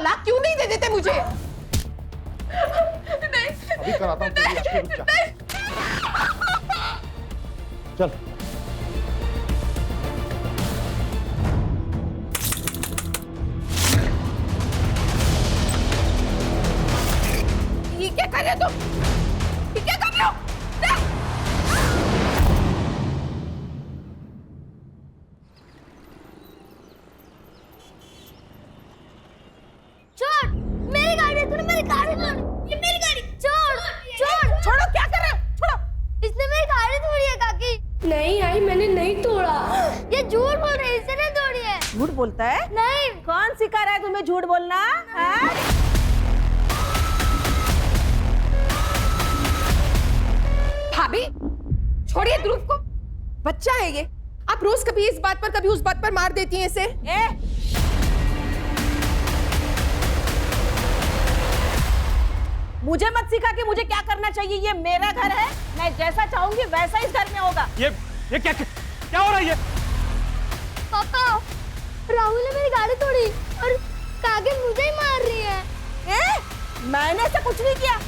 तलाक क्यों नहीं दे देते मुझे? अभी कराता हूँ तेरी अक्ल, रुक जा। चल ये क्या कर रहे हो तुम? ये क्या कर रहे हो? छोड़, मेरी गाड़ी तूने मेरी गाड़ी तोड़ी। ये मेरी गाड़ी। छोड़, छोड़, छोड़ो, क्या कर रहे हो? छोड़ो। इसने मेरी गाड़ी तोड़ी है काकी। नहीं आई, मैंने नहीं तोड़ा। ये झूठ बोल रही है, इसने तोड़ी है। झूठ बोलता है? नहीं। कौन सिखा रहा है तुम्हें झूठ बोलना? हाँ? भाभी, छोड़िए ध्रुव को। बच्चा है ये। आप रोज कभी इस बात पर कभी उस बात पर मार देती हैं इसे। मुझे मत सिखा कि मुझे क्या करना चाहिए। ये मेरा घर है, मैं जैसा चाहूंगी वैसा इस घर में होगा। ये क्या हो रहा है ये? पापा, राहुल ने मेरी गाड़ी तोड़ी और काकी मुझे ही मार रही है। मैंने ऐसा कुछ नहीं किया।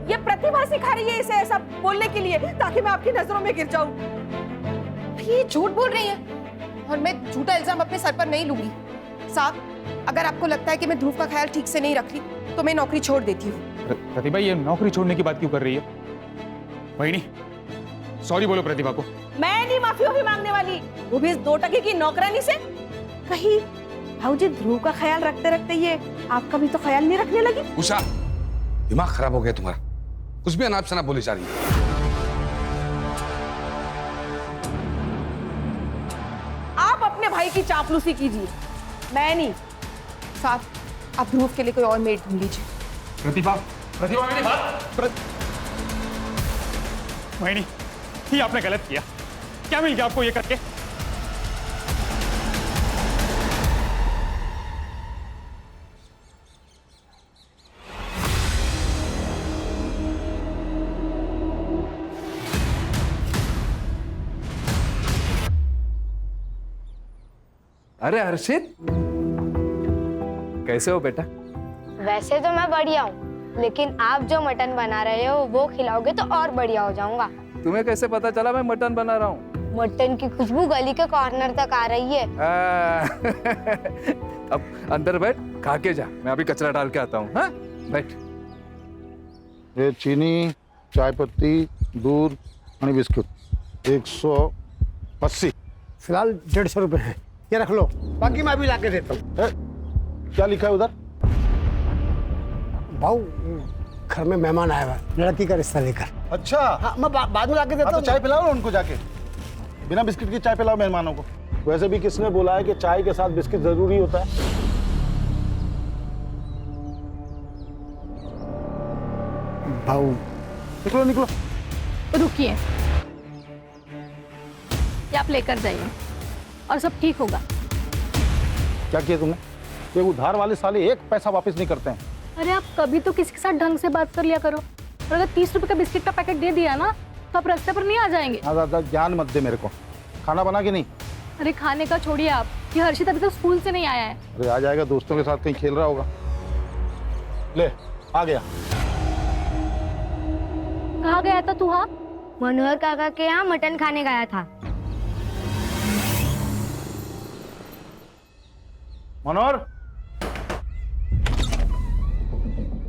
ये प्रतिभा सिखा रही है इसे ऐसा बोलने के लिए, ताकि मैं आपकी नजरों में गिर जाऊं। ये झूठ बोल रही है और मैं झूठा इल्जाम अपने सर पर नहीं लूंगी। साहब, अगर आपको लगता है कि मैं ध्रुव का ख्याल ठीक से नहीं रख रही तो मैं नौकरी छोड़ देती हूँ। प्रतिभा, ये नौकरी छोड़ने की बात क्यों कर रही है? वही सॉरी बोलो प्रतिभा को। मैं नहीं माफी मांगने वाली, वो भी इस 2 टके की नौकरानी से। कहीं भाऊजी ध्रुव का ख्याल रखते रखते ये आपका भी तो ख्याल नहीं रखने लगी? उषा, दिमाग खराब हो गया तुम्हारा। कुछ भी अनाप शनाप बोली जा रही है। आप अपने भाई की चापलूसी कीजिए, मैं नहीं। साहब, आप ध्रुव के लिए कोई और मेड ढूंढ लीजिए। प्रतिभा, मेरी बात। वही ये आपने गलत किया। क्या मिल गया आपको ये करके? अरे हर्षित, कैसे हो बेटा? वैसे तो मैं बढ़िया हूँ, लेकिन आप जो मटन बना रहे हो वो खिलाओगे तो और बढ़िया हो जाऊंगा। तुम्हें कैसे पता चला मैं मटन बना रहा हूँ? मटन की खुशबू गली के कॉर्नर तक आ रही है। अब अंदर बैठ, खा के जा। मैं अभी कचरा डाल के आता हूँ। हाँ, बैठ। ये चीनी, चाय पत्ती, दूध और बिस्कुट 180। फिलहाल 150 रुपए है, ये रख लो, बाकी मैं अभी लाके देता हूँ। क्या लिखा है उधर? भाऊ, घर में मेहमान आया हुआ है, लड़की का रिश्ता लेकर। अच्छा, हाँ, मैं बाद में लाके देता तो हूँ। चाय पिलाओ उनको जाके। बिना बिस्किट की चाय पिलाओ मेहमानों को। वैसे भी किसने बोला है कि चाय के साथ बिस्किट जरूरी होता है? भाऊ, निकलो निकलो। रुकिए, ये आप लेकर जाइए और सब ठीक होगा। क्या किया तुमने? ये उधार वाले साले एक पैसा वापस नहीं करते हैं। अरे आप कभी तो किसी के साथ ढंग से बात कर लिया करो। और अगर 30 रुपए का बिस्किट का पैकेट दे दिया ना तो आप रास्ते पर नहीं आ जाएंगे। ज्यादा ज्ञान मत दे मेरे को। खाना बना के नहीं? अरे खाने का छोड़िए आप, ये हर्षित अभी तक स्कूल से नहीं आया है। अरे आ जाएगा, दोस्तों के साथ कहीं खेल रहा होगा। ले, आ गया। कहाँ गया था तू? हाँ, मनोहर काका के यहाँ मटन खाने गया था। मनोहर,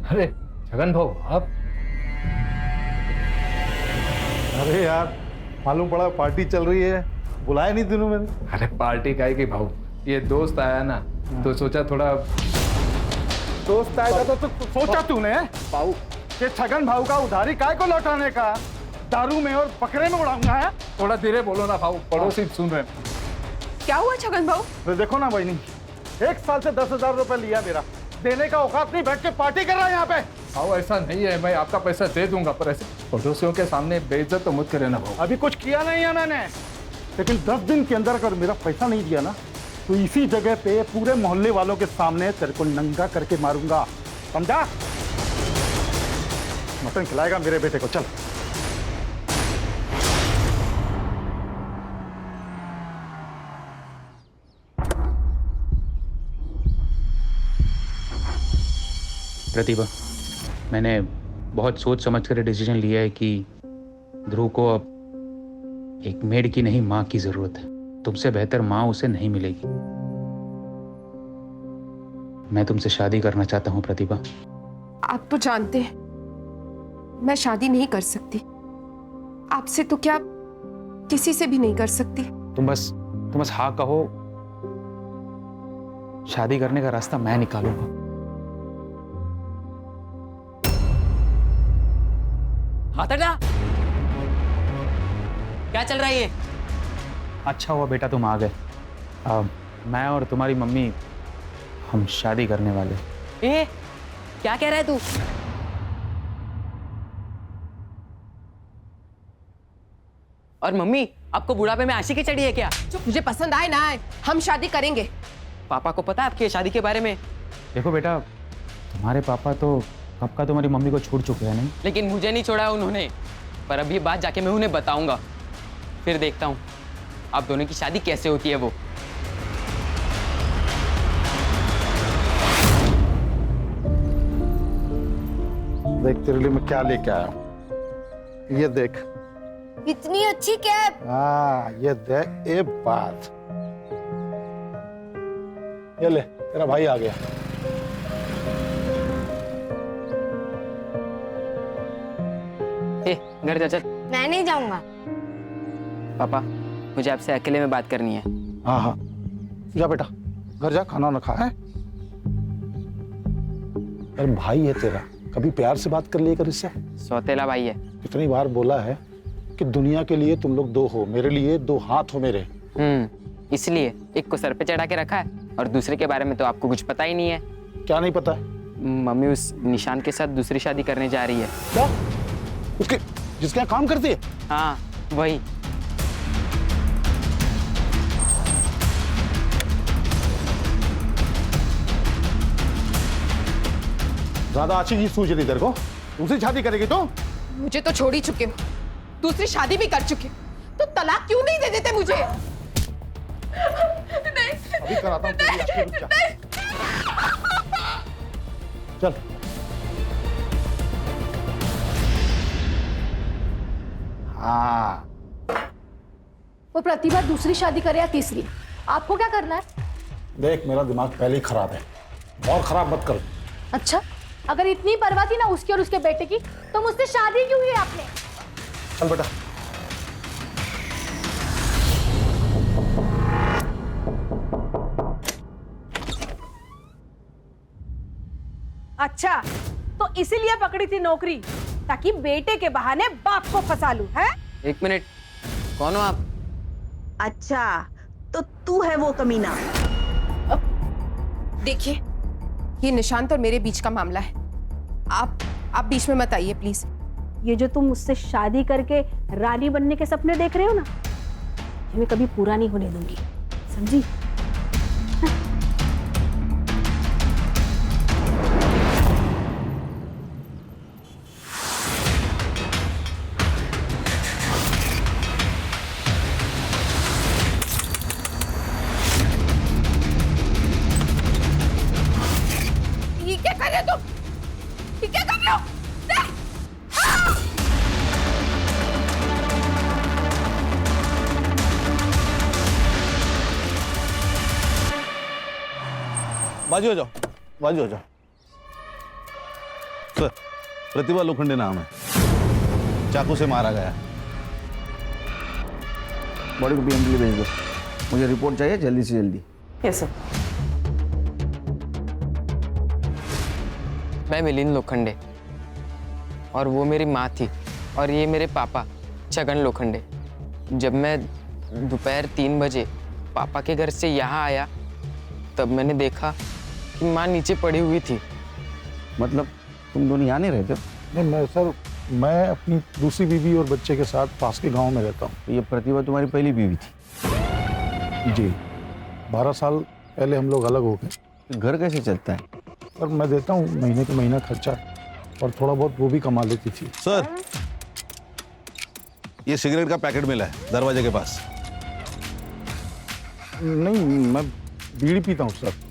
अरे छगन भाऊ, आप? अरे यार, मालूम पड़ा पार्टी चल रही है, बुलाया नहीं तूने मैंने। अरे पार्टी काहे की भाऊ, ये दोस्त आया ना तो सोचा थोड़ा। दोस्त आया था तो सोचा तूने भाऊ कि छगन भाऊ का उधारी काय को लौटाने का? दारू में और बकरे में उड़ाऊंगा है? थोड़ा धीरे बोलो ना भाऊ, पड़ोसी सुन रहे हैं। क्या हुआ छगन भाऊ? तो देखो ना बहनी, 1 साल से 10,000 रुपए लिया मेरा, देने का औकात नहीं, बैठ के पार्टी कर रहा है यहाँ पे। भाऊ ऐसा नहीं है, मैं आपका पैसा दे दूंगा, पर ऐसे पड़ोसियों के सामने बेइज्जत तो मत करे ना भाऊ। अभी कुछ किया नहीं है मैंने, लेकिन 10 दिन के अंदर अगर मेरा पैसा नहीं दिया ना तो इसी जगह पे पूरे मोहल्ले वालों के सामने तेरे को नंगा करके मारूंगा, समझा? मटन खिलाएगा मेरे बेटे को, चल। प्रतिभा, मैंने बहुत सोच समझ कर डिसीजन लिया है कि ध्रुव को अब एक मेड की नहीं माँ की जरूरत है। तुमसे बेहतर माँ उसे नहीं मिलेगी। मैं तुमसे शादी करना चाहता हूँ प्रतिभा। आप तो जानते हैं मैं शादी नहीं कर सकती। आपसे तो क्या किसी से भी नहीं कर सकती। तुम बस हाँ कहो, शादी करने का रास्ता मैं निकालूंगा। हाथ हटा। क्या चल रहा है ये? अच्छा हुआ बेटा तुम आ गए। मैं और तुम्हारी मम्मी हम शादी करने वाले। ए, क्या कह रहा है तू? और मम्मी, आपको बुढ़ापे में आशिकी चढ़ी है क्या? जो मुझे पसंद आए ना आए, हम शादी करेंगे। पापा को पता है आपकी शादी के बारे में? देखो बेटा, तुम्हारे पापा तो कब का तुम्हारी मम्मी को छोड़ चुके हैं नहीं? लेकिन मुझे नहीं छोड़ा उन्होंने। पर अब ये बात जाके मैं उन्हें बताऊंगा, फिर देखता हूँ आप दोनों की शादी कैसे होती है वो। देख तेरे लिए मैं क्या लेके आया हूं। ये देख। इतनी अच्छी कैप। हाँ, ये देख। ये बात, ये ले, तेरा भाई आ गया। ए, घर जा चल। मैं नहीं जाऊंगा। पापा, मुझे आपसे अकेले में बात करनी है। हाँ हाँ, जा बेटा, घर जा, खाना ना खा है। अरे भाई है तेरा, कभी प्यार से बात कर लिया कर इससे। सौतेला भाई है। कितनी बार बोला है कि दुनिया के लिए तुम लोग दो हो, मेरे लिए दो हाथ हो मेरे। इसलिए एक को सर पे चढ़ा के रखा है और दूसरे के बारे में तो आपको कुछ पता ही नहीं है। क्या नहीं पता है? मम्मी उस निशान के साथ दूसरी शादी करने जा रही है। क्या? उसके जिसके यहाँ काम करती है? हाँ, वही। ज्यादा अच्छी चीज सूझ रही तेरे को? दूसरी शादी करेगी तो? मुझे तो छोड़ ही चुके हो, दूसरी शादी भी कर चुके हो, तो तलाक क्यों नहीं दे देते मुझे? नहीं, अभी कराता हूँ तेरी आंखें, रुक जा। चल। हाँ, वो प्रतिभा दूसरी शादी करे या तीसरी, आपको क्या करना है? देख मेरा दिमाग पहले ही खराब है, और खराब मत कर। अच्छा, अगर इतनी परवाह थी ना उसकी और उसके बेटे की, तो मुझसे शादी क्यों की आपने? चल बेटा। अच्छा, तो इसीलिए पकड़ी थी नौकरी, ताकि बेटे के बहाने बाप को फंसा लूं, है? एक मिनट, कौन हो आप? अच्छा, तो तू है वो कमीना। देखिए, ये निशांत और मेरे बीच का मामला है। आप बीच में मत आइए प्लीज। ये जो तुम मुझसे शादी करके रानी बनने के सपने देख रहे हो ना, ये मैं कभी पूरा नहीं होने दूंगी, समझी? ये क्या कर रहे हो तुम? ये क्या कर रहे हो? बाजू हो जाओ, बाजू हो जाओ। सर, प्रतिभा लोखंडे नाम है, चाकू से मारा गया। बॉडी को पीएम के लिए भेज दो, मुझे रिपोर्ट चाहिए जल्दी से जल्दी। Yes sir. मैं मिलिंद लोखंडे और वो मेरी माँ थी, और ये मेरे पापा छगन लोखंडे। जब मैं दोपहर 3 बजे पापा के घर से यहाँ आया, तब मैंने देखा कि माँ नीचे पड़ी हुई थी। मतलब तुम दोनों यहाँ नहीं रहते हो? नहीं सर, मैं अपनी दूसरी बीवी और बच्चे के साथ पास के गांव में रहता हूँ। तो ये प्रतिभा तुम्हारी पहली बीवी थी? जी, 12 साल पहले हम लोग अलग हो गए। तो घर कैसे चलता है? सर मैं देता हूँ महीने के महीना खर्चा, और थोड़ा बहुत वो भी कमा लेती थी। सर, ये सिगरेट का पैकेट मिला है दरवाजे के पास। नहीं, मैं बीड़ी पीता हूँ सर।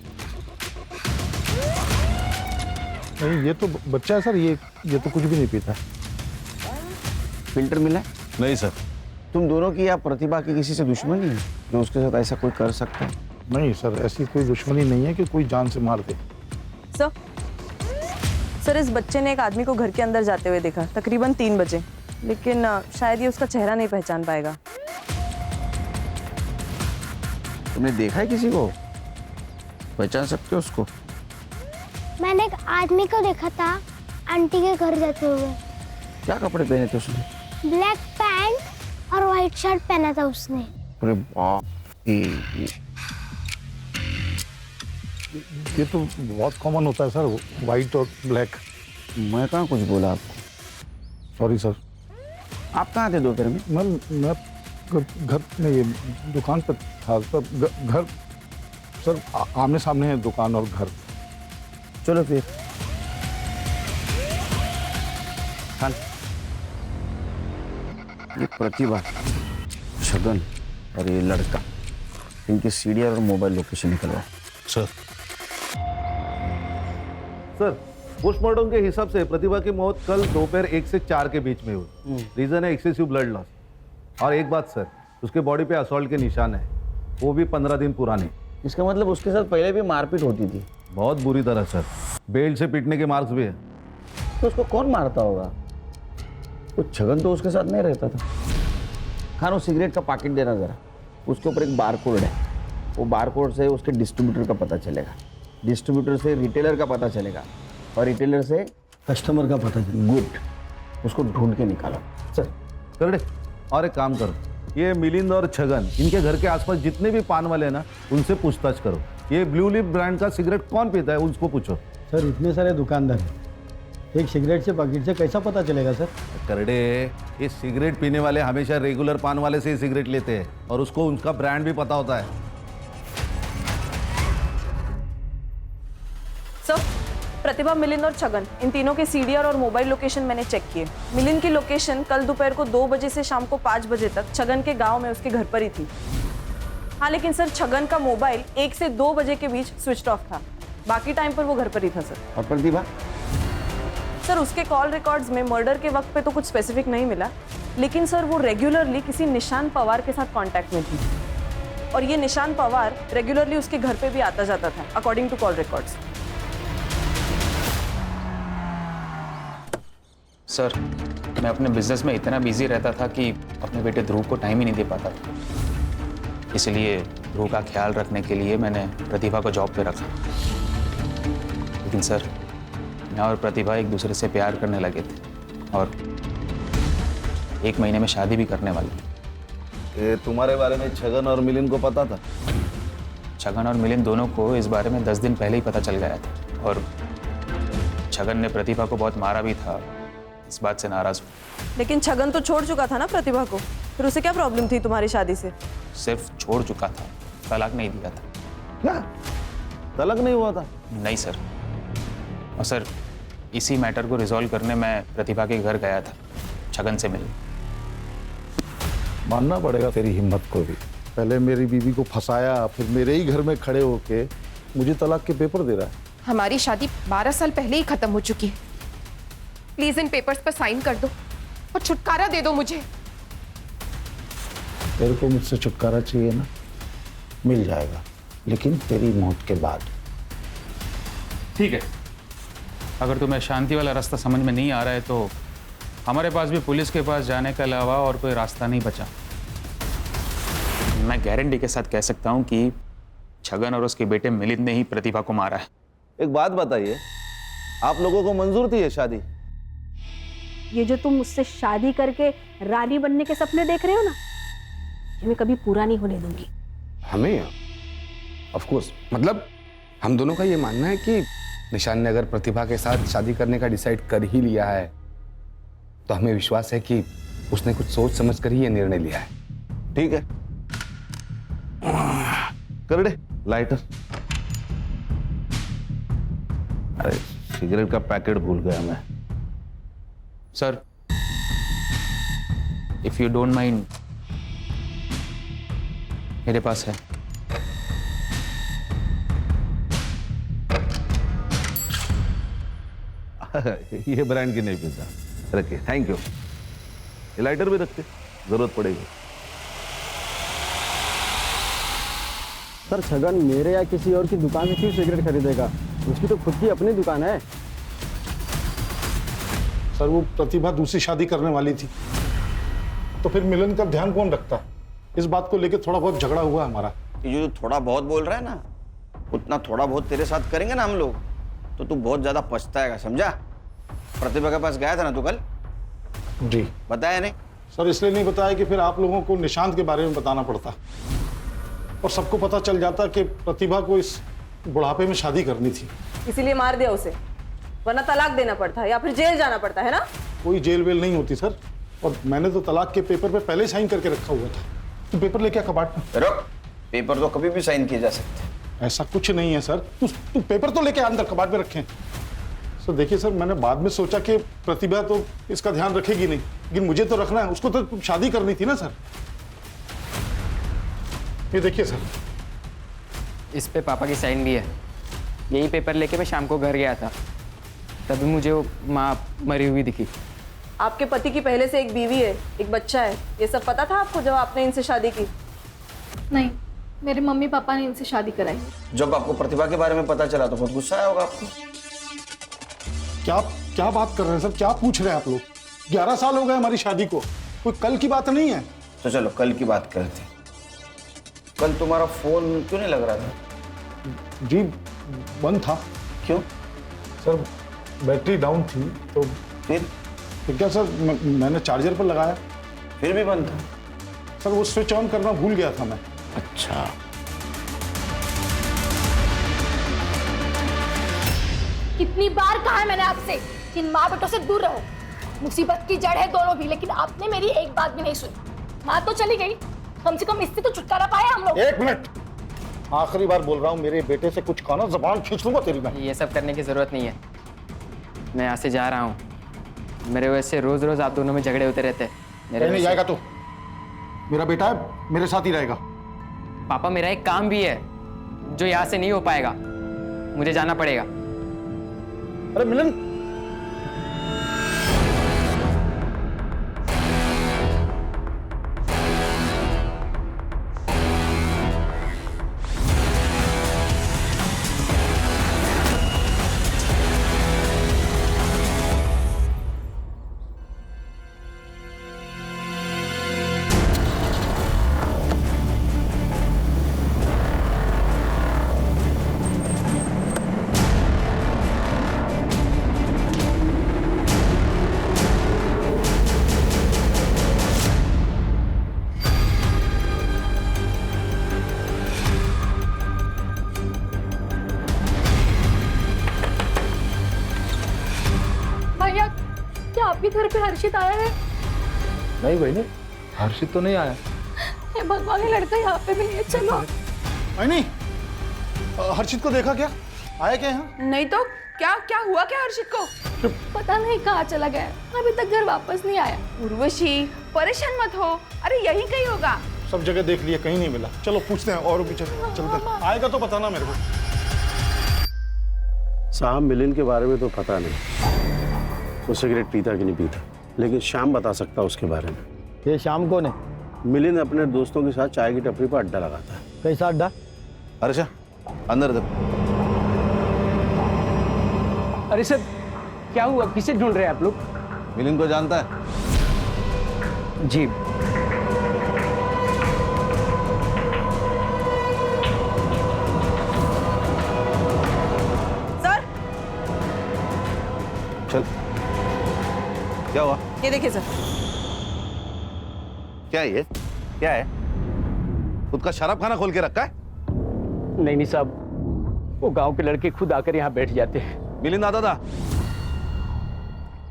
नहीं, ये तो बच्चा है सर, ये तो कुछ भी नहीं पीता। फिल्टर मिला? नहीं सर। तुम दोनों की या प्रतिभा की किसी से दुश्मनी है जो उसके साथ ऐसा कोई कर सकता है? नहीं सर, ऐसी कोई दुश्मनी नहीं है कि कोई जान से मार दे। सर इस बच्चे ने एक आदमी को घर के अंदर जाते हुए देखा तकरीबन 3 बजे, लेकिन शायद ये उसका चेहरा नहीं पहचान पाएगा। तुमने देखा है किसी को? पहचान सकते हो उसको? मैंने एक आदमी को देखा था आंटी के घर जाते हुए। क्या कपड़े पहने थे उसने? ब्लैक पैंट और व्हाइट शर्ट पहना था उसने। अरे बाप रे। ये तो बहुत कॉमन होता है सर, वाइट और ब्लैक। मैं कहाँ कुछ बोला आपको? Sorry sir. आप कहाँ थे दोपहर में? मैं घर में, ये दुकान पर था। तब घर सर आमने सामने है दुकान और घर। चलो फिर। चल। ये प्रतिभा, छगन और ये लड़का, इनकी सीडीआर और मोबाइल लोकेशन निकलवाओ। सर। सर पोस्टमार्टम के हिसाब से प्रतिभा की मौत कल दोपहर 1 से 4 के बीच में हुई। रीजन है एक्सेसिव ब्लड लॉस। और एक बात सर, उसके बॉडी पे असॉल्ट के निशान है, वो भी 15 दिन पुराने। इसका मतलब उसके साथ पहले भी मारपीट होती थी? बहुत बुरी तरह सर, बेल्ट से पीटने के मार्क्स भी है। तो उसको कौन मारता होगा? वो छगन तो उसके साथ नहीं रहता था। खानो सिगरेट का पैकेट देना जरा, उसके ऊपर एक बार कोड है। वो बार कोड से उसके डिस्ट्रीब्यूटर का पता चलेगा, डिस्ट्रीब्यूटर से रिटेलर का पता चलेगा और रिटेलर से कस्टमर का पता चलेगा। गुड, उसको ढूंढ के निकालो। सर कर दे। और एक काम करो, ये मिलिंद और छगन, इनके घर के आसपास जितने भी पान वाले हैं ना, उनसे पूछताछ करो। ये ब्लू लिप ब्रांड का सिगरेट कौन पीता है उसको पूछो। सर इतने सारे दुकानदार हैं, एक सिगरेट से पैकेट से कैसा पता चलेगा सर? करडे, ये सिगरेट पीने वाले हमेशा रेगुलर पान वाले से ही सिगरेट लेते हैं और उसको उनका ब्रांड भी पता होता है। सर प्रतिभा, मिलिंद और छगन, इन तीनों के सीडीआर और मोबाइल लोकेशन मैंने चेक किए। मिलिंद की लोकेशन कल दोपहर को 2 बजे से शाम को 5 बजे तक छगन के गांव में उसके घर पर ही थी। हाँ, लेकिन सर छगन का मोबाइल 1 से 2 बजे के बीच स्विच ऑफ था, बाकी टाइम पर वो घर पर ही था सर। और प्रतिभा? सर उसके कॉल रिकॉर्ड्स में मर्डर के वक्त पे तो कुछ स्पेसिफिक नहीं मिला, लेकिन सर वो रेगुलरली किसी निशान पवार के साथ कांटेक्ट में थी और ये निशान पवार रेगुलरली उसके घर पे भी आता जाता था according to call records. Sir, मैं अपने बिजनेस में इतना बिजी रहता था कि अपने बेटे ध्रुव को टाइम ही नहीं दे पाता था। इसलिए ध्रुव का ख्याल रखने के लिए मैंने प्रतिभा को जॉब पे रखा। लेकिन सर, मैं और प्रतिभा एक दूसरे से प्यार करने लगे थे और 1 महीने में शादी भी करने वाले थे। ये तुम्हारे बारे में छगन और मिलिंद को पता था? छगन और मिलिंद दोनों को इस बारे में 10 दिन पहले ही पता चल गया था और छगन ने प्रतिभा को बहुत मारा भी था, इस बात से नाराज हुआ। लेकिन छगन तो छोड़ चुका था ना प्रतिभा को, फिर उसे क्या प्रॉब्लम थी तुम्हारी शादी से? सिर्फ छोड़ चुका था, तलाक नहीं दिया था। क्या तलाक नहीं हुआ था? नहीं सर। और सर, इसी मैटर को रिजॉल्व करने मैं प्रतिभा के घर गया था छगन से मिलने। मानना पड़ेगा तेरी हिम्मत को भी। पहले मेरी बीवी को फंसाया, फिर मेरे ही घर में खड़े होके मुझे तलाक के पेपर दे रहा है। हमारी शादी 12 साल पहले ही खत्म हो चुकी है। प्लीज इन पेपर्स पर साइन कर दो और छुटकारा दे दो मुझे। तेरे को मुझसे छुटकारा चाहिए ना, मिल जाएगा, लेकिन तेरी मौत के बाद। ठीक है, अगर तुम्हें शांति वाला रास्ता समझ में नहीं आ रहा है तो हमारे पास भी पुलिस के पास जाने के अलावा और कोई रास्ता नहीं बचा। मैं गारंटी के साथ कह सकता हूं कि छगन और उसके बेटे मिलिंद ने ही प्रतिभा को मारा है। एक बात बताइए, आप लोगों को मंजूर थी ये शादी? ये जो तुम मुझसे शादी करके रानी बनने के सपने देख रहे हो ना, ये मैं कभी पूरा नहीं होने दूंगी। हमें ऑफ कोर्स, मतलब हम दोनों का ये मानना है कि निशान ने अगर प्रतिभा के साथ शादी करने का डिसाइड कर ही लिया है तो हमें विश्वास है कि उसने कुछ सोच समझ कर ही ये निर्णय लिया है। ठीक है, कर दे लाइटर। अरे सिगरेट का पैकेट भूल गया मैं। Sir, if you don't mind, मेरे पास है। ये ब्रांड की नहीं पीता, रखिए। Thank you. ये लाइटर भी रखते, जरूरत पड़ेगी। सर छगन मेरे या किसी और की दुकान से क्यों सिगरेट खरीदेगा? उसकी तो खुद की अपनी दुकान है। सर वो प्रतिभा दूसरी शादी करने वाली थी, तो फिर मिलन का ध्यान कौन रखता? इस बात को लेकर थोड़ा बहुत झगड़ा हुआ हमारा। ये जो थोड़ा बहुत बोल रहा है ना, उतना थोड़ा बहुत तेरे साथ करेंगे ना हम लोग, तो तू बहुत ज्यादा पछताएगा, समझा? प्रतिभा के पास गया था ना तू कल? जी। बताया नहीं? सर इसलिए नहीं बताया कि फिर आप लोगों को निशांत के बारे में बताना पड़ता और सबको पता चल जाता कि प्रतिभा को इस बुढ़ापे में शादी करनी थी। इसीलिए मार दिया उसे, वरना तलाक देना पड़ता है या फिर जेल जाना पड़ता है ना। कोई जेल वेल नहीं होती सर, और मैंने तो तलाक के पेपर पे पहले साइन करके रखा हुआ था। तू पेपर लेके आ कबाट में। रुक, पेपर तो कभी भी साइन किए जा सकते हैं। ऐसा कुछ नहीं है सर, तू पेपर तो लेके अंदर कबाट में रखें। सर देखिए सर, मैंने बाद में सोचा कि प्रतिभा तो इसका ध्यान रखेगी नहीं, लेकिन मुझे तो रखना है, उसको तो शादी करनी थी ना सर। ये देखिए सर, इस पे पापा की साइन भी है। यही पेपर लेके मैं शाम को घर गया था, तभी मुझे वो माँ मरी हुई दिखी। आपके पति की पहले से एक बीवी है, एक बच्चा है, ये सब पता था आपको जब आपने इनसे शादी की? नहीं, मेरे मम्मी पापा ने इनसे शादी कराई। जब आपको प्रतिभा के बारे में पता चला तो बहुत गुस्सा आया होगा आपको। क्या बात कर रहे हैं सर, क्या पूछ रहे हैं आप लोग? 11 साल हो गए हमारी शादी को, कोई कल की बात नहीं है। तो चलो कल की बात करते हैं। कल तुम्हारा फोन क्यों नहीं लग रहा था? जी बंद था। क्यों? सर बैटरी डाउन थी। तो फिर क्या सर, मैंने चार्जर पर लगाया, फिर भी बंद था। सर वो स्विच ऑन करना भूल गया था मैं। अच्छा, कितनी बार कहा है मैंने आपसे कि इन माँ बेटों से दूर रहो। मुसीबत की जड़ है दोनों भी, लेकिन आपने मेरी एक बात भी नहीं सुनी। माँ तो चली गई, कम से कम इससे तो छुटकारा पाया हम लोग। 1 मिनट, आखिरी बार बोल रहा हूँ, मेरे बेटे से कुछ कहा ना जबान खींच लूंगा तेरी मैं। ये सब करने की जरूरत नहीं है, मैं यहाँ से जा रहा हूँ। मेरे वजह से रोज रोज आप दोनों में झगड़े होते रहते हैं। नहीं जाएगा तो मेरा बेटा है, मेरे साथ ही रहेगा। पापा मेरा एक काम भी है जो यहाँ से नहीं हो पाएगा, मुझे जाना पड़ेगा। अरे मिलन, भैया क्या आपके घर पे हर्षित आया है? नहीं बहनी, हर्षित तो नहीं आया। हे भगवान, ये लड़का यहाँ पे भी नहीं है। चलो नहीं, हर्षित को देखा क्या? आया क्या यहाँ? नहीं तो क्या हुआ क्या हर्षित को? पता नहीं कहाँ चला गया, अभी तक घर वापस नहीं आया। उर्वशी परेशान मत हो, अरे यही कहीं होगा। सब जगह देख लिया, कहीं नहीं मिला। चलो पूछते हैं और भी, चलते। आएगा तो बताना मेरे को। साहब मिलिन के बारे में तो पता नहीं, वो सिगरेट पीता कि नहीं पीता, लेकिन शाम बता सकता उसके बारे में। ये शाम कौन है? मिलिन अपने दोस्तों के साथ चाय की टपरी पर अड्डा लगाता है। कैसा अड्डा? अर्षा अंदर दे। अरे सर क्या हुआ, किसे ढूंढ रहे हैं आप लोग? मिलिन को जानता है? जी सर, चल। क्या हुआ? ये देखिए सर। क्या है ये? क्या है? खुद का शराब खाना खोल के रखा है? नहीं साहब, वो गांव के लड़के खुद आकर यहाँ बैठ जाते हैं। मिलिन आता था?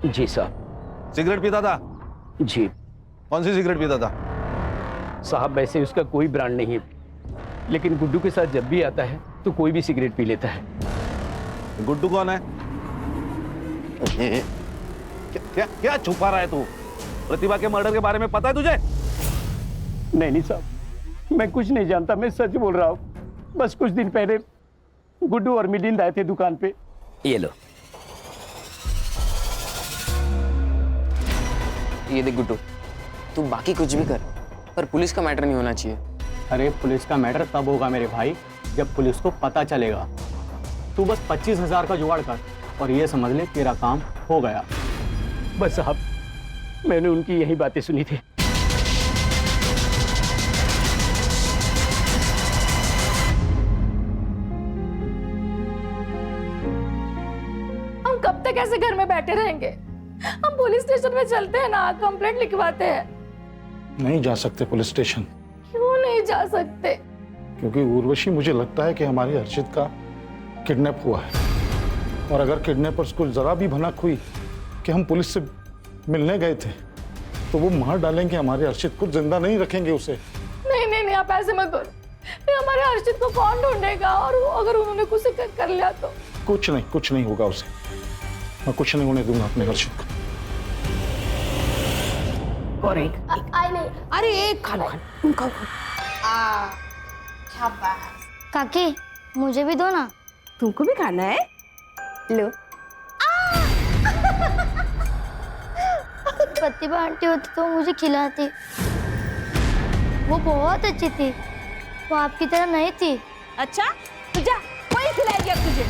जी साहब। सिगरेट पीता था? जी। कौन सी सिगरेट पीता था? साहब वैसे उसका कोई ब्रांड नहीं है, लेकिन गुड्डू के साथ जब भी आता है तो कोई भी सिगरेट पी लेता है। गुड्डू कौन है? क्या क्या छुपा रहा है तू? प्रतिभा के मर्डर के बारे में पता है तुझे? नहीं साहब, मैं कुछ नहीं जानता, मैं सच बोल रहा हूँ। बस कुछ दिन पहले गुड्डू और मिलिंद आए थे दुकान पे। ये लो। ये देख गुड्डू, तू बाकी कुछ भी कर पर पुलिस का मैटर नहीं होना चाहिए। अरे पुलिस का मैटर तब होगा मेरे भाई जब पुलिस को पता चलेगा। तू बस 25,000 का जुगाड़ कर और ये समझ ले तेरा काम हो गया। बस साहब, मैंने उनकी यही बातें सुनी थी। हम कब तक ऐसे घर में बैठे रहेंगे? हम पुलिस स्टेशन में चलते हैं ना, कंप्लेंट लिखवाते हैं। नहीं जा सकते पुलिस स्टेशन। क्यों नहीं जा सकते? क्योंकि उर्वशी, मुझे लगता है कि हमारी हर्षित का किडनैप हुआ है, और अगर किडनैपर्स को जरा भी भनक हुई कि हम पुलिस से मिलने गए थे तो वो मार डालेंगे हमारे हर्षित को, जिंदा नहीं रखेंगे उसे। नहीं नहीं नहीं, आप ऐसे मत करो। फिर हमारे हर्षित को कौन ढूंढेगा? और अगर उन्होंने कुछ कर लिया तो? कुछ नहीं होगा उसे। मैं कुछ नहीं होने दूंगा अपने हर्षित को। और एक आई नहीं। अरे एक खाना खाओ। शाबाश। काकी मुझे भी दो ना। तुमको भी खाना है? लो। प्रतिभा आंटी होती तो मुझे खिलाती। वो बहुत अच्छी थी, वो आपकी तरह नहीं थी। अच्छा तो जा, कोई खिलाएगी अब तुझे।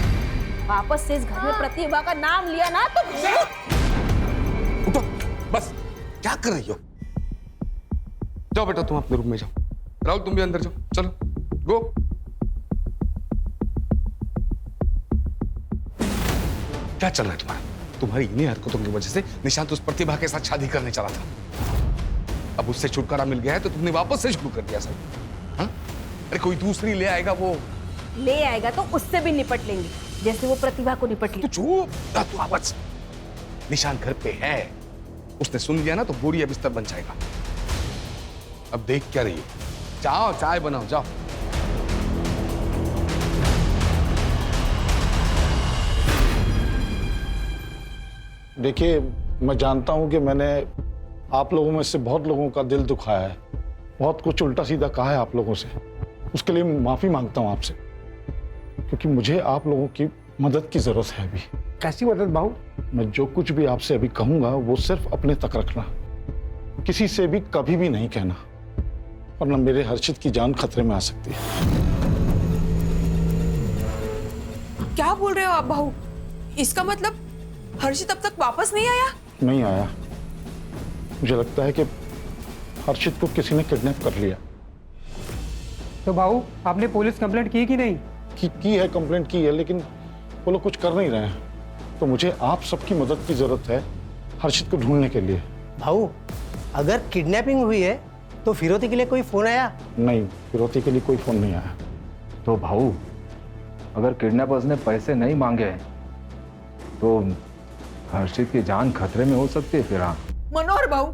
वापस से इस घर में प्रतिभा का नाम लिया ना तो उठो, बस क्या कर रही हो? जाओ बेटा, तुम अपने रूम में जाओ। राहुल तुम भी अंदर जाओ, चलो गो। क्या चल रहा है तुम्हारा? तुम्हारी इन्हीं हरकतों की वजह से निशांत उस प्रतिभा के साथ शादी करने चला था। अब उससे छुटकारा मिल गया है तो तुमने वापस से शुरू कर दिया सब। हाँ? अरे कोई दूसरी ले आएगा, वो ले आएगा तो उससे भी निपट लेंगे जैसे वो प्रतिभा को निपट लिया। तू चुप, तू आवाज। निशांत घर पे है, उसने सुन लिया ना तो बोरिया बिस्तर बन जाएगा। अब देख क्या रही हो? जाओ चाय बनाओ, जाओ। देखिए, मैं जानता हूं कि मैंने आप लोगों में से बहुत लोगों का दिल दुखाया है, बहुत कुछ उल्टा सीधा कहा है आप लोगों से। उसके लिए माफी मांगता हूं आपसे, क्योंकि मुझे आप लोगों की मदद की जरूरत है अभी। कैसी मदद बाबू? मैं जो कुछ भी आपसे अभी कहूंगा वो सिर्फ अपने तक रखना, किसी से भी कभी भी नहीं कहना, वरना मेरे हर्षित की जान खतरे में आ सकती है। क्या बोल रहे हो आप बहू? इसका मतलब हर्षित अब तक वापस नहीं आया? नहीं आया। मुझे लगता है कि हर्षित को किसी ने किडनैप कर लिया। तो बाबू आपने पुलिस कंप्लेंट की कि नहीं? की है, कंप्लेंट की है, लेकिन वो लोग कुछ कर नहीं रहे हैं। तो मुझे आप सबकी मदद की जरूरत है हर्षित को ढूंढने के लिए। भाऊ, अगर किडनैपिंग हुई है तो फिरौती के लिए कोई फोन आया? नहीं, फिरौती के लिए कोई फोन नहीं आया। तो भाऊ, अगर किडनैपर्स ने पैसे नहीं मांगे तो हर्षित की जान खतरे में हो सकती है। फिर हाँ मनोहर बहू,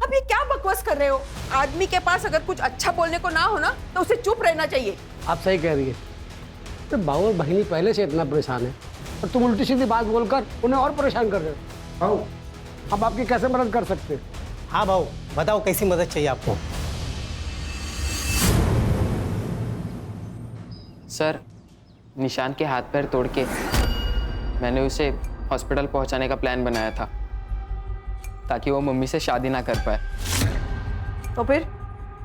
अब ये क्या बकवास कर रहे हो? आदमी के पास अगर कुछ अच्छा बोलने को ना हो ना तो उसे चुप रहना चाहिए। आप सही कह रही है। तो भाऊ और बहिनी पहले से इतना परेशान है और तुम उल्टी सीधी बात बोलकर उन्हें और परेशान कर रहे हो। भाऊ, अब आपकी कैसे मदद कर सकते हैं? हाँ भाऊ, बताओ कैसी मदद चाहिए आपको? सर, निशांत के हाथ पैर तोड़ के मैंने उसे हॉस्पिटल पहुंचाने का प्लान बनाया था ताकि वो मम्मी से शादी ना कर पाए। तो फिर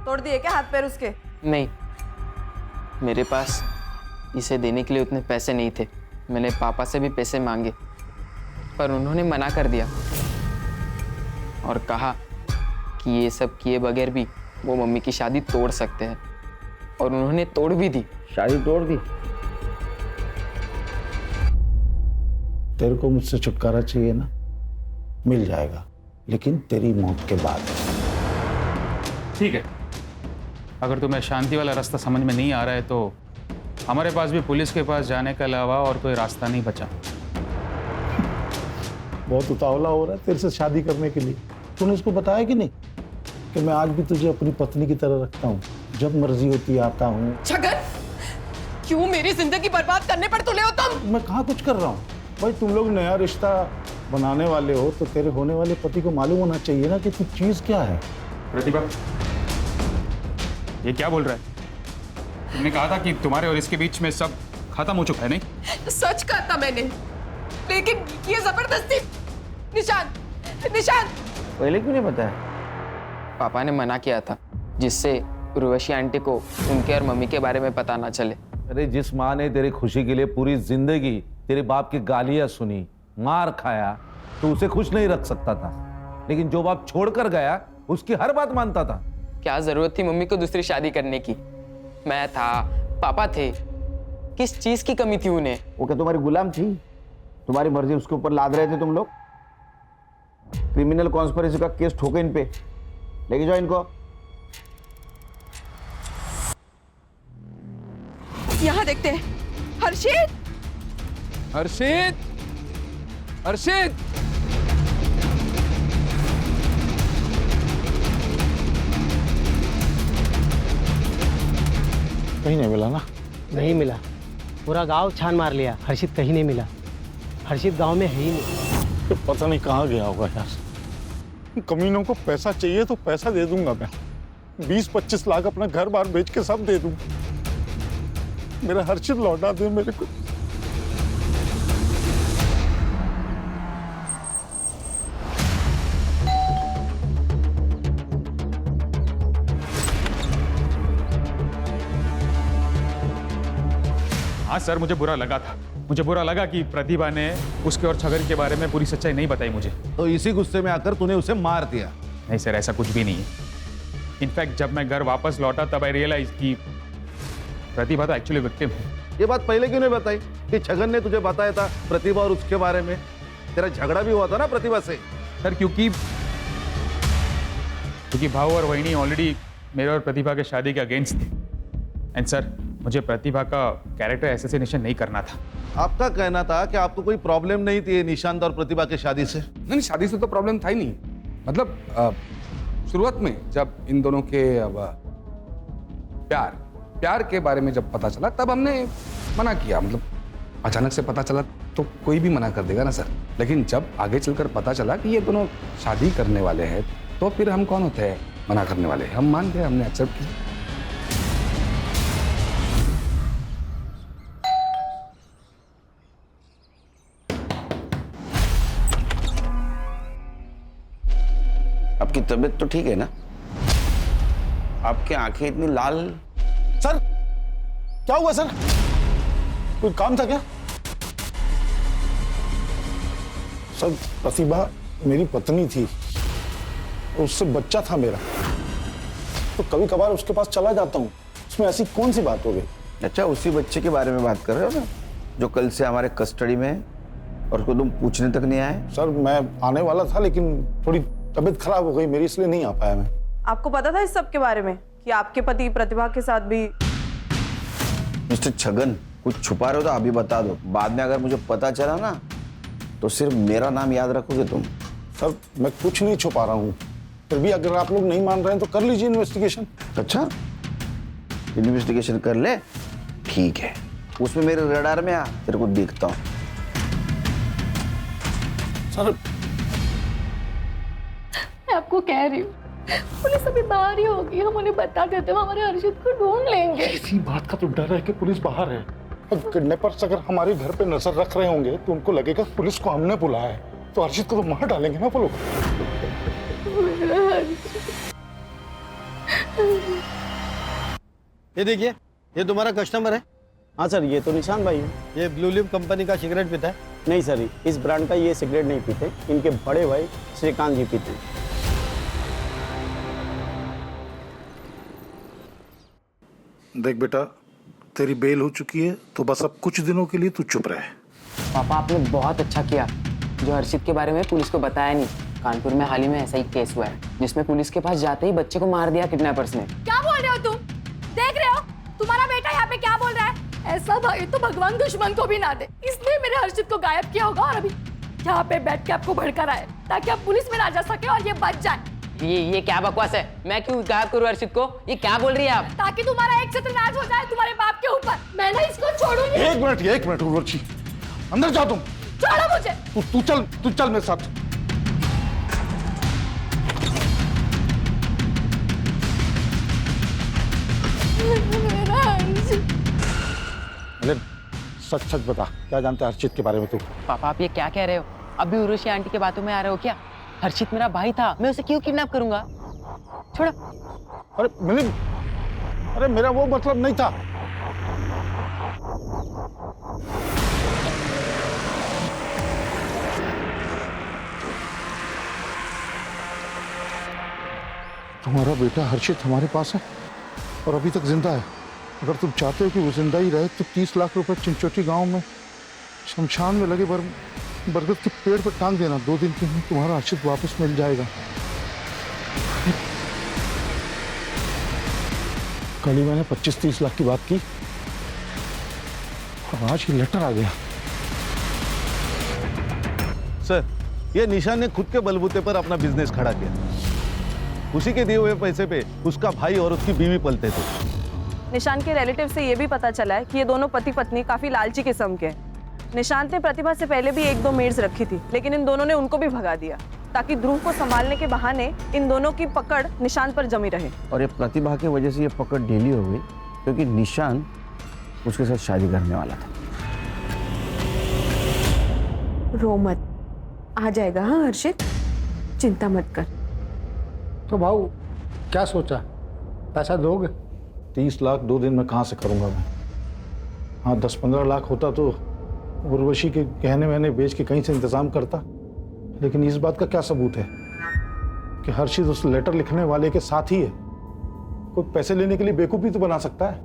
तोड़ दिए क्या हाथ पैर उसके? नहीं, मेरे पास इसे देने के लिए उतने पैसे नहीं थे। मैंने पापा से भी पैसे मांगे पर उन्होंने मना कर दिया और कहा कि ये सब किए बगैर भी वो मम्मी की शादी तोड़ सकते हैं, और उन्होंने तोड़ भी दी। शादी तोड़ दी? तेरे को मुझसे छुटकारा चाहिए ना? मिल जाएगा, लेकिन तेरी मौत के बाद। ठीक है, अगर तुम्हें शांति वाला रास्ता समझ में नहीं आ रहा है तो हमारे पास भी पुलिस के पास जाने के अलावा और कोई रास्ता नहीं बचा। बहुत उतावला हो रहा है तेरे से शादी करने के लिए। तूने उसको बताया कि नहीं कि मैं आज भी तुझे अपनी पत्नी की तरह रखता हूँ, जब मर्जी होती आता हूँ। छगन, क्यों मेरी जिंदगी बर्बाद करने पर तुले हो तुम? मैं कहाँ कुछ कर रहा हूँ भाई, तुम लोग नया रिश्ता बनाने वाले हो तो तेरे होने वाले पति को मालूम होना चाहिए ना कि तू चीज क्या है। प्रतिभा, ये क्या बोल रहा है? तुमने कहा था कि तुम्हारे और इसके बीच में सब खत्म हो चुका है, नहीं? सच कहा था मैंने, लेकिन ये जबरदस्ती। निशांत, निशांत, पहले क्यों नहीं बताया? पापा ने मना किया था, जिससे उर्वशी आंटी को उनके और मम्मी के बारे में पता ना चले। अरे जिस माँ ने तेरी खुशी के लिए पूरी जिंदगी तेरे बाप की गालियां सुनी, मार खाया, तो उसे खुश नहीं रख सकता था, लेकिन जो बाप छोड़कर गया उसकी हर बात मानता था। क्या जरूरत थी मम्मी को दूसरी शादी करने की? मैं था, पापा थे, किस चीज की कमी थी उन्हें? वो क्या तुम्हारी गुलाम थी? तुम्हारी मर्जी उसके ऊपर लाद रहे थे तुम लोग? क्रिमिनल कॉन्स्पिरेसी का केस ठोके इन पे, लेके जाओ इनको। यहाँ देखते हैं। हर्षित, हर्षित, हर्षित, कहीं नहीं मिला ना? नहीं मिला, पूरा गांव छान मार लिया, हर्षित कहीं नहीं मिला। हर्षित गांव में है ही नहीं। तो पता नहीं कहाँ गया होगा यार। कमीनों को पैसा चाहिए तो पैसा दे दूंगा मैं, 20-25 लाख अपना घर बार बेच के सब दे दूंगा। मेरा हर्षित लौटा दे मेरे को। हाँ सर, मुझे बुरा लगा था। मुझे बुरा लगा कि प्रतिभा ने उसके और छगन के बारे में पूरी सच्चाई नहीं बताई मुझे। तो इसी गुस्से में आकर तूने उसे मार दिया? नहीं सर, ऐसा कुछ भी नहीं है। इनफैक्ट जब मैं घर वापस लौटा तब आई रियलाइज कि प्रतिभा तो एक्चुअली विक्टिम है। ये बात पहले क्यों नहीं बताई कि छगन ने तुझे बताया था प्रतिभा और उसके बारे में? तेरा झगड़ा भी हुआ था ना प्रतिभा से। सर क्योंकि भाऊ और वहिनी ऑलरेडी मेरे और प्रतिभा के शादी के अगेंस्ट थे। एंड सर, मुझे प्रतिभा का कैरेक्टर असैसिनेशन नहीं करना था। आपका कहना था कि आपको कोई प्रॉब्लम नहीं थी निशांत और प्रतिभा के शादी से? नहीं, शादी से तो प्रॉब्लम था ही नहीं। मतलब शुरुआत में जब इन दोनों के प्यार के बारे में जब पता चला तब हमने मना किया। मतलब अचानक से पता चला तो कोई भी मना कर देगा ना सर। लेकिन जब आगे चलकर पता चला कि ये दोनों शादी करने वाले हैं तो फिर हम कौन होते हैं मना करने वाले? हम मान गए, हमने एक्सेप्ट किया। आपकी तबीयत तो ठीक है ना? आपकी आंखें इतनी लाल? सर क्या हुआ सर? कोई काम था क्या? सर प्रतिभा मेरी पत्नी थी, उससे बच्चा था मेरा, तो कभी कभार उसके पास चला जाता हूँ। उसमें ऐसी कौन सी बात हो गई? अच्छा, उसी बच्चे के बारे में बात कर रहे हो ना, जो कल से हमारे कस्टडी में है और उसको तुम पूछने तक नहीं आए? सर मैं आने वाला था लेकिन थोड़ी तबीयत खराब हो गई मेरी, इसलिए नहीं आ पाया मैं। आपको पता था इस सब के बारे में कि आपके पति प्रतिभा के साथ भी? मिस्टर छगन, कुछ छुपा रहे हो तो अभी बता दो, बाद में अगर मुझे पता चला ना तो सिर्फ मेरा नाम याद रखोगे तुम। सर मैं कुछ नहीं छुपा रहा हूँ, फिर भी अगर आप लोग नहीं मान रहे हैं तो कर लीजिए इन्वेस्टिगेशन। अच्छा, इन्वेस्टिगेशन कर ले, ठीक है। उसमें मेरे रडार में आ, तेरे को देखता हूँ। सर मैं आपको कह रही हूँ, पुलिस अभी बाहर ही होगी, हम उन्हें बता देते हैं, हमारे हर्षित को ढूंढ लेंगे। इसी बात का तो डर है कि पुलिस बाहर है। अब किडनैपर्स अगर हमारे घर पे नजर रख रहे होंगे तो उनको लगेगा पुलिस को हमने बुलाया है, तो हर्षित को तो मार डालेंगे ना वो लोग। ये देखिए, ये तुम्हारा कस्टमर है। हाँ सर, ये तो निशांत भाई है। ये ब्लू लिप कंपनी का सिगरेट पीता है? नहीं सर, इस ब्रांड का ये सिगरेट नहीं पीते, इनके बड़े भाई श्रीकांत जी पीते हैं। देख बेटा, तेरी बेल हो चुकी है तो बस अब कुछ दिनों के लिए तू चुप रहे। पापा आपने बहुत अच्छा किया जो हर्षित के बारे में पुलिस को बताया नहीं। कानपुर में हाल ही में ऐसा ही केस हुआ है जिसमें पुलिस के पास जाते ही बच्चे को मार दिया किडनैपर्स ने। क्या बोल रहे हो तुम? देख रहे हो तुम्हारा बेटा यहाँ पे क्या बोल रहा है? ऐसा भाई तो भगवान दुश्मन को भी ना दे, इसलिए मेरे हर्षित को गायब किया होगा और अभी यहाँ पे बैठ के आपको भड़का रहा है ताकि आप पुलिस में ना जा सके और ये बच जाए। ये क्या बकवास है? मैं क्यों गायब करूँ हर्षित को? ये क्या बोल रही है आप? ताकि तुम्हारा एक सत्यनाश हो जाए तुम्हारे बाप के ऊपर। मैं ना इसको छोड़ूंगी। एक मिनट उर्वशी, अंदर जा तुम। छोड़ो मुझे। तू चल मेरे साथ। अरे सच बता, क्या जानते हैं हर्षित के बारे में तू? पापा आप ये क्या कह रहे हो? अभी उर्वशी आंटी की बातों में आ रहे हो क्या? हर्षित मेरा भाई था, मैं उसे क्यों किडनैप करूंगा? छोड़ो। अरे मिलिंद, अरे मेरा वो मतलब नहीं था। तुम्हारा बेटा हर्षित हमारे पास है और अभी तक जिंदा है। अगर तुम चाहते हो कि वो जिंदा ही रहे तो 30 लाख रुपए चिंचोटी गांव में शमशान में लगे बरगद के पेड़ पर टांग देना। 2 दिन के अंदर तुम्हारा हर्षित वापस मिल जाएगा। कल ही मैंने 25-30 लाख की बात की और आज ये लेटर आ गया। सर, ये निशान ने खुद के बलबूते पर अपना बिजनेस खड़ा किया। उसी के दिए हुए पैसे पे उसका भाई और उसकी बीवी पलते थे। निशान के रिलेटिव से ये भी पता चला है कि ये दोनों पति पत्नी काफी लालची किस्म के हैं। निशांत ने प्रतिभा से पहले भी 1-2 मेड्स रखी थी, लेकिन इन दोनों ने उनको भी भगा दिया ताकि ध्रुव को संभालने के बहाने इन दोनों की पकड़ निशांत पर जमी रहे। और ये प्रतिभा की वजह से ये पकड़ ढीली हो गई क्योंकि निशान उसके साथ शादी करने वाला था। रो मत, आ जाएगा। हाँ हर्षित, चिंता मत कर। तो भाऊ क्या सोचा, पैसा दोगे? 30 लाख 2 दिन में कहाँ से करूंगा मैं? हाँ 10-15 लाख होता तो उर्वशी के गहने वहने बेच के कहीं से इंतजाम करता, लेकिन इस बात का क्या सबूत है कि हर्षित उस लेटर लिखने वाले के साथ ही है? कोई पैसे लेने के लिए बेवकूफी तो बना सकता है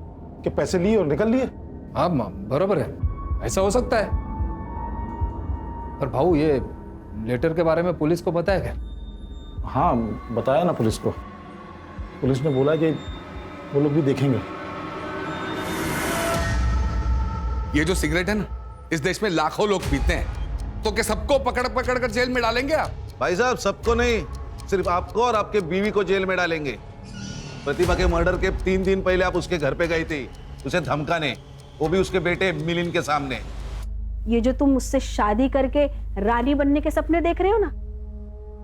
कि पैसे लिए और निकल लिए। हाँ बराबर है, ऐसा हो सकता है। पर भाऊ ये लेटर के बारे में पुलिस को पता है क्या? हाँ बताया ना पुलिस को। पुलिस ने बोला कि वो लोग भी देखेंगे। ये जो सिगरेट है ना, इस देश में लाखों लोग पीते हैं, तो क्या सबको पकड़ पकड़ कर जेल में डालेंगे आप? भाई साहब, सबको नहीं, सिर्फ आपको और आपके बीवी को जेल में डालेंगे। प्रतिभा के मर्डर के 3 दिन पहले आप उसके घर पे गई थी उसे धमकाने, वो भी उसके बेटे मिलिंद के सामने। ये जो तुम मुझसे शादी करके रानी बनने के सपने देख रहे हो ना,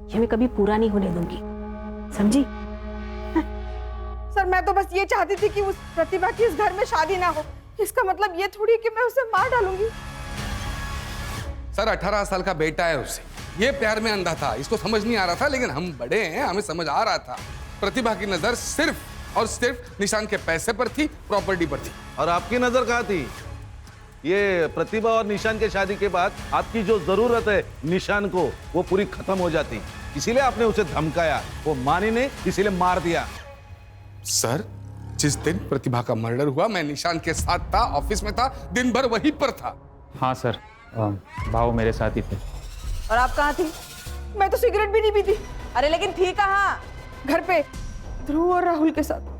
ये मैं कभी पूरा नहीं होने दूंगी, समझी? सर मैं तो बस ये चाहती थी कि उस प्रतिभा की इस घर में शादी ना हो। इसका मतलब ये थोड़ी कि मैं उसे मार डालूंगी। सर 18 साल का बेटा है उसे, ये प्यार में अंधा था, इसको समझ नहीं आ रहा था, लेकिन हम बड़े हैं, हमें समझ आ रहा था। प्रतिभा की नजर सिर्फ और सिर्फ निशान के पैसे पर थी, प्रॉपर्टी पर थी। और आपकी नजर कहाँ थी? ये प्रतिभा और निशान के शादी के बाद आपकी जो जरूरत है निशान को, वो पूरी खत्म हो जाती, इसीलिए आपने उसे धमकाया। वो मानी नहीं, इसीलिए मार दिया। सर जिस दिन प्रतिभा का मर्डर हुआ मैं निशान के साथ था, ऑफिस में था, दिन भर वहीं पर था। हाँ सर, भाव मेरे साथ ही थे। और आप कहाँ थी? मैं तो सिगरेट भी नहीं पीती। अरे लेकिन थी कहाँ? घर पे ध्रुव और राहुल के साथ।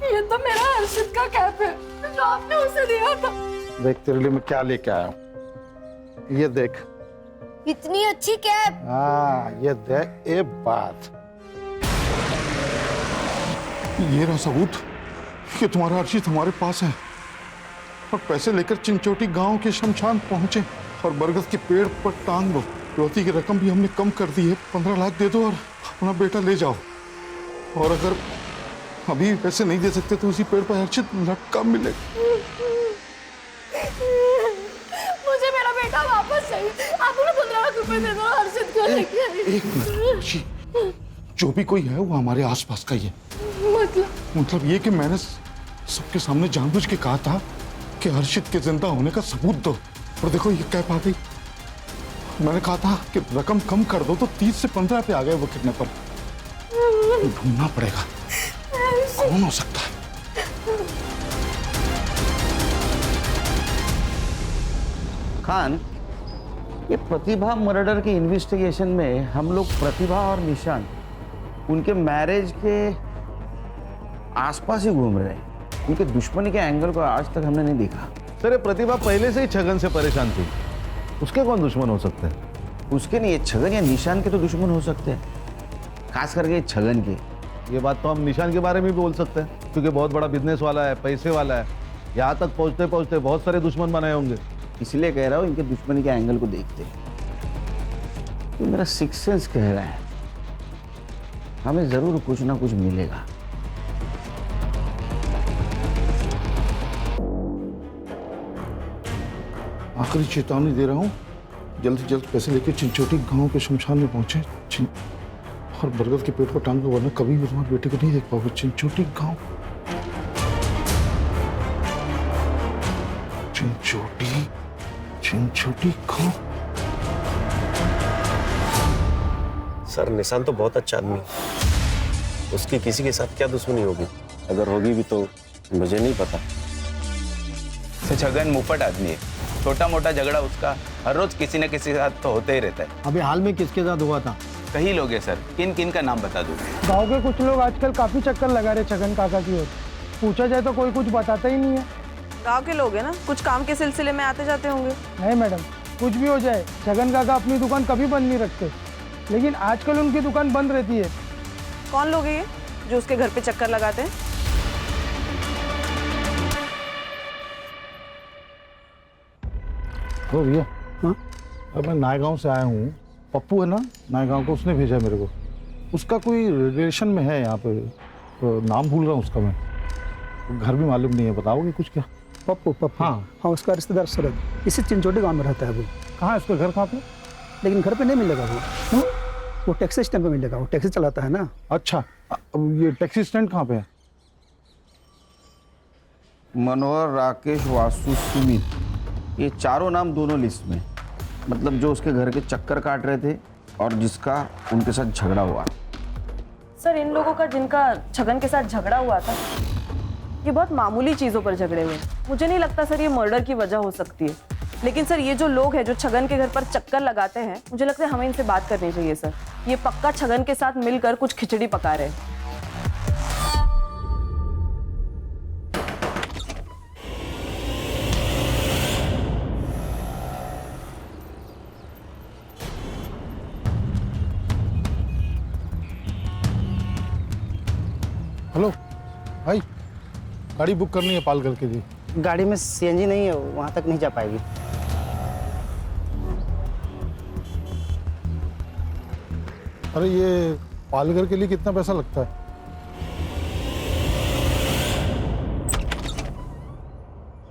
ये तो मेरा हर्षित का कैप है जो आपने उसे दिया था। देख तेरे लिए मैं क्या लेके आया हूं, ये देख। इतनी अच्छी कैप। हाँ ये देख, ये बात, ये रहा सबूत कि तुम्हारा हर्षित हमारे पास है और पैसे लेकर चिंचोटी गांव के शमशान पहुंचे और बरगद के पेड़ पर टांग दो। रोती की रकम भी हमने कम कर दी है, 15 लाख दे दो और अपना बेटा ले जाओ। और अगर अभी पैसे नहीं दे सकते तो उसी पेड़ पर हर्षित लटका मिलेगा। मुझे मेरा बेटा वापस चाहिए। आप मुझे 15 लाख रुपए दे दो हर्षित को लेके। एक मिनट, जो भी कोई है वो हमारे आसपास का ही है। मतलब ये कि मैंने सबके सामने जानबूझ के कहा था कि हर्षित के जिंदा होने का सबूत दो, और देखो ये कैप आ गई। मैंने कहा था कि रकम कम कर दो तो 30 से 15 पे आ गए वो किडनैपर। ढूंढना पड़ेगा कौन हो सकता है। खान, ये प्रतिभा मर्डर के इन्वेस्टिगेशन में हम लोग प्रतिभा और निशान उनके मैरिज के आसपास ही घूम रहे हैं। उनके दुश्मनी के एंगल को आज तक हमने नहीं देखा। सर ये प्रतिभा पहले से ही छगन से परेशान थी, उसके कौन दुश्मन हो सकते हैं? उसके नहीं, ये छगन या निशान के तो दुश्मन हो सकते हैं, खास करके छगन के। ये बात तो हम निशान के बारे में भी बोल सकते हैं क्योंकि बहुत बड़ा बिजनेस वाला है, पैसे वाला है। यहाँ तक पहुँचते पहुँचते बहुत सारे दुश्मन बनाए होंगे। इसलिए कह रहा हूँ इनके दुश्मनी के एंगल को देखते तो मेरा सिक्स सेंस कह रहा है हमें जरूर कुछ ना कुछ मिलेगा। आखिरी चेतावनी दे रहा हूँ, जल्द से जल्द पैसे लेके चिंचोटी गांव के शमशान में पहुंचे और बरगद के पेड़ को टांग दो, वरना कभी भी तुम्हारे बेटे को नहीं देख पाओगे। चिंचोटी गांव, चिंचोटी गांव। सर निशान तो बहुत अच्छा आदमी है, उसकी किसी के साथ क्या दुश्मनी होगी? अगर होगी भी तो मुझे नहीं पता। छगन मुफ्त आदमी है, छोटा मोटा झगड़ा उसका हर रोज किसी न किसी के साथ तो होते ही रहता है। अभी हाल में किसके साथ हुआ था? कई लोग हैं सर, किन किन का नाम बता दूं? गांव के कुछ लोग आजकल काफी चक्कर लगा रहे छगन काका की ओर। पूछा जाए तो कोई कुछ बताता ही नहीं है। गांव के लोग हैं ना, कुछ काम के सिलसिले में आते जाते होंगे। नहीं मैडम, कुछ भी हो जाए छगन काका अपनी दुकान कभी बंद नहीं रखते, लेकिन आजकल उनकी दुकान बंद रहती है। कौन लोग हैं ये जो उसके घर पे चक्कर लगाते हैं? हो भैया, अब मैं नायगांव से आया हूँ। पप्पू है ना नायगांव को, उसने भेजा मेरे को। उसका कोई रिलेशन में है यहाँ पे, तो नाम भूल रहा हूँ उसका मैं। घर भी मालूम नहीं है, बताओगे कुछ क्या? पप्पू? पप्पू हाँ, उसका रिश्तेदार शरद इसी चिंचोटी गांव में रहता है वो। कहाँ है उसका घर? कहाँ पे? लेकिन घर पे नहीं मिलेगा वो टैक्सी स्टैंड पे मिलेगा, वो टैक्सी चलाता है ना। अच्छा, अब ये टैक्सी स्टैंड कहाँ पे है? मनोहर, राकेश, वासु, सुमित, ये चारों नाम दोनों लिस्ट में, मतलब जो उसके घर के चक्कर काट रहे थे और जिसका उनके साथ झगड़ा हुआ। सर इन लोगों का जिनका छगन के साथ झगड़ा हुआ था, ये बहुत मामूली चीजों पर झगड़े हुए। मुझे नहीं लगता सर ये मर्डर की वजह हो सकती है। लेकिन सर ये जो लोग हैं जो छगन के घर पर चक्कर लगाते हैं, मुझे लगता है हमें इनसे बात करनी चाहिए सर। ये पक्का छगन के साथ मिलकर कुछ खिचड़ी पका रहे हैं। हेलो भाई, गाड़ी बुक करनी है पालघर के लिए। गाड़ी में सीएनजी नहीं है, वहाँ तक नहीं जा पाएगी। अरे ये पालघर के लिए कितना पैसा लगता है?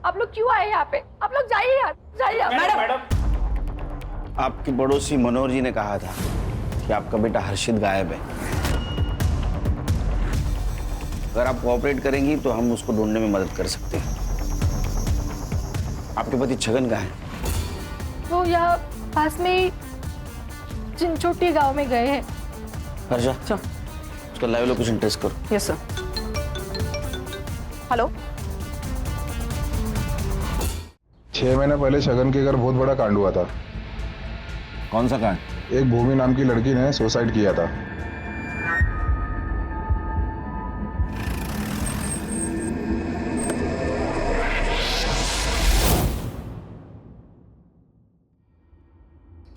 आप लोग क्यों आए यहाँ पे? आप लोग जाइए यार, जाइए। मैडम, आपके पड़ोसी मनोहर जी ने कहा था कि आपका बेटा हर्षित गायब है। अगर आप कोऑपरेट करेंगी तो हम उसको ढूंढने में मदद कर सकते हैं। आपके पति छगन कहाँ है? वो यहाँ पास में ही चिंचोटी गांव में गए हैं। हर्षा, उसका लाइव लोकेशन ट्रेस करो। Yes sir. हेलो, 6 महीने पहले छगन के घर बहुत बड़ा कांड हुआ था। कौन सा कांड? एक भूमि नाम की लड़की ने सुसाइड किया था।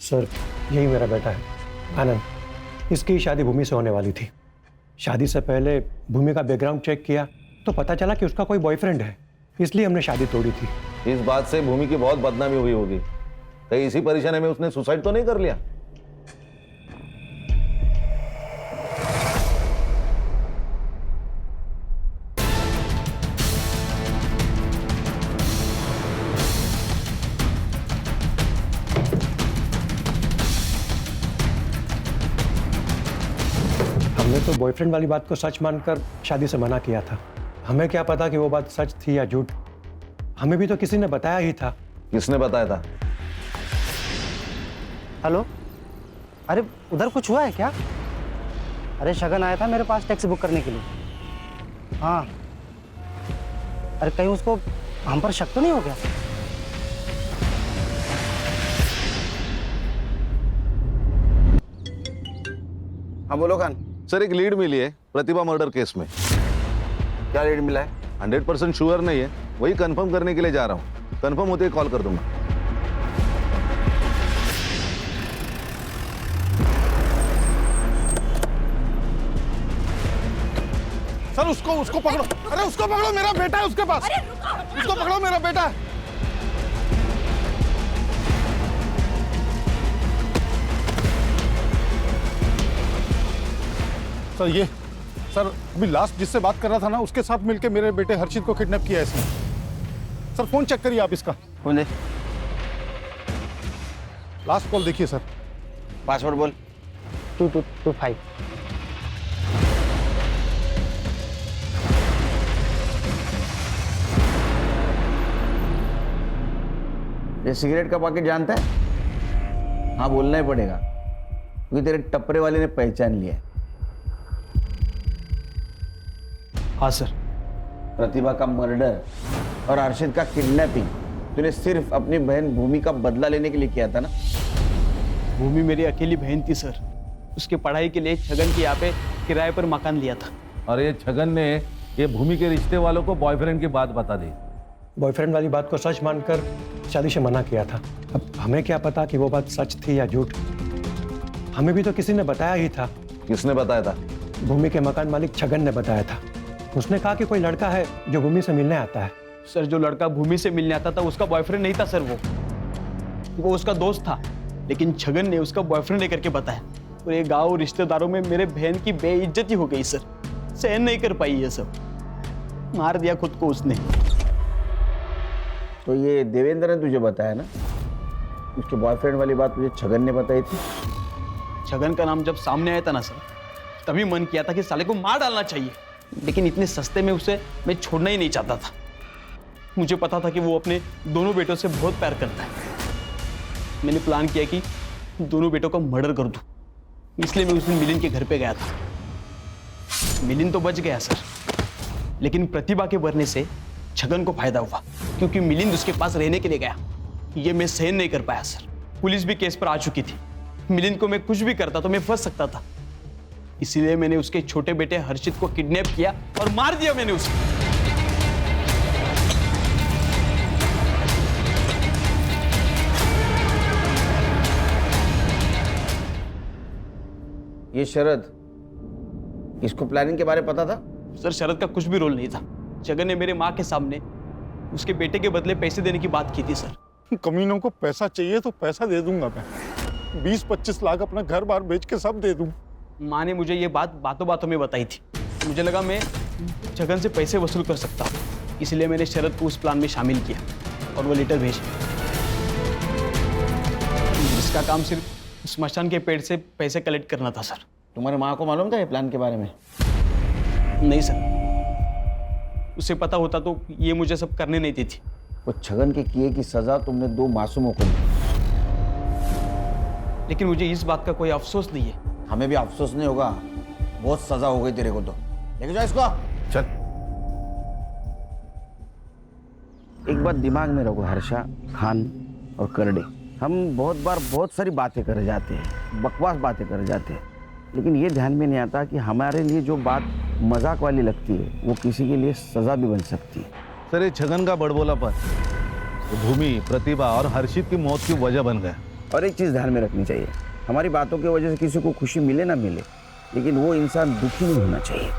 सर यही मेरा बेटा है आनंद। इसकी शादी भूमि से होने वाली थी। शादी से पहले भूमि का बैकग्राउंड चेक किया तो पता चला कि उसका कोई बॉयफ्रेंड है, इसलिए हमने शादी तोड़ी थी। इस बात से भूमि की बहुत बदनामी हुई होगी। कहीं इसी परेशानी में उसने सुसाइड तो नहीं कर लिया? हमने तो बॉयफ्रेंड वाली बात को सच मानकर शादी से मना किया था। हमें क्या पता कि वो बात सच थी या झूठ। हमें भी तो किसी ने बताया ही था। किसने बताया था? हेलो, अरे उधर कुछ हुआ है क्या? अरे शगन आया था मेरे पास टैक्सी बुक करने के लिए। हाँ, अरे कहीं उसको हम पर शक तो नहीं हो गया? हाँ बोलो खान। सर एक लीड मिली है प्रतिभा मर्डर केस में। क्या लीड मिला है? 100% श्योर नहीं है, वही कंफर्म करने के लिए जा रहा हूँ। कंफर्म होते ही कॉल कर दूंगा। सर उसको पकड़ो, अरे उसको पकड़ो, मेरा बेटा है उसके पास, उसको पकड़ो, मेरा बेटा है। सर ये सर अभी लास्ट जिससे बात कर रहा था ना, उसके साथ मिलके मेरे बेटे हर्षित को किडनैप किया है इसने। सर फोन चेक करिए आप इसका। फोन दे। लास्ट कॉल देखिए सर। पासवर्ड बोल। 2225। ये सिगरेट का पैकेट जानता है? हाँ बोलना ही पड़ेगा, क्योंकि तेरे टपरे वाले ने पहचान लिया है। हाँ सर। प्रतिभा का मर्डर और अर्शित का किडनैपिंग तूने सिर्फ अपनी बहन भूमि का बदला लेने के लिए किया था ना? भूमि मेरी अकेली बहन थी सर, उसके पढ़ाई के लिए छगन के यहाँ पे किराए पर मकान लिया था। और ये छगन ने ये भूमि के रिश्ते वालों को बॉयफ्रेंड की बात बता दी। बॉयफ्रेंड वाली बात को सच मानकर शादी से मना किया था। अब हमें क्या पता कि वो बात सच थी या झूठ। हमें भी तो किसी ने बताया ही था। किसने बताया था? भूमि के मकान मालिक छगन ने बताया था। उसने कहा कि कोई लड़का है जो भूमि से मिलने आता है। सर जो लड़का भूमि से मिलने आता था उसका बॉयफ्रेंड नहीं था सर, वो उसका दोस्त था, लेकिन छगन ने उसका बॉयफ्रेंड लेकर के बताया। और ये गाँव रिश्तेदारों में मेरे बहन की बेइज्जती हो गई सर, सहन नहीं कर पाई ये सब, मार दिया खुद को उसने। तो ये देवेंद्र ने तुझे बताया ना? उसके बॉयफ्रेंड वाली बात तुझे छगन ने बताई थी? छगन का नाम जब सामने आया था ना सर, तभी मन किया था कि साले को मार डालना चाहिए, लेकिन इतने सस्ते में उसे मैं छोड़ना ही नहीं चाहता था। मुझे पता था कि वो अपने दोनों बेटों से बहुत प्यार करता है। मैंने प्लान किया कि दोनों बेटों का मर्डर कर दूं, इसलिए मैं उस दिन मिलिंद के घर पे गया था। मिलिंद तो बच गया सर, लेकिन प्रतिभा के मरने से छगन को फायदा हुआ, क्योंकि मिलिंद उसके पास रहने के लिए गया। ये मैं सहन नहीं कर पाया सर। पुलिस भी केस पर आ चुकी थी। मिलिंद को मैं कुछ भी करता तो मैं फंस सकता था, इसीलिए मैंने उसके छोटे बेटे हर्षित को किडनैप किया और मार दिया मैंने उसे। ये शरद, इसको प्लानिंग के बारे में पता था? सर शरद का कुछ भी रोल नहीं था। छगन ने मेरे माँ के सामने उसके बेटे के बदले पैसे देने की बात की थी सर। कमीनों को पैसा चाहिए तो पैसा दे दूंगा मैं, 20-25 लाख अपना घर बार बेच के सब दे दूं। माँ ने मुझे ये बात बातों बातों में बताई थी। मुझे लगा मैं छगन से पैसे वसूल कर सकता हूँ, इसलिए मैंने शरद को उस प्लान में शामिल किया और वो लेटर भेजा। इसका काम सिर्फ स्मशान के पेड़ से पैसे कलेक्ट करना था सर। तुम्हारे माँ को मालूम था ये प्लान के बारे में? नहीं सर, उसे पता होता तो ये मुझे सब करने नहीं देती। वो छगन के किए की सजा तुमने 2 मासूमों को दी, लेकिन मुझे इस बात का कोई अफसोस नहीं है। हमें भी अफसोस नहीं होगा, बहुत सजा हो गई तेरे को। तो लेके जाओ इसको। चल। एक बात दिमाग में रखो हर्षा, खान और करडे, हम बहुत बार बहुत सारी बातें कर जाते हैं, बकवास बातें कर जाते हैं, लेकिन ये ध्यान में नहीं आता कि हमारे लिए जो बात मजाक वाली लगती है वो किसी के लिए सजा भी बन सकती है। सर ये छगन का बड़बोलापन भूमि, प्रतिभा और हर्षित की मौत की वजह बन गया। और एक चीज़ ध्यान में रखनी चाहिए, हमारी बातों की वजह से किसी को खुशी मिले ना मिले, लेकिन वो इंसान दुखी नहीं होना चाहिए।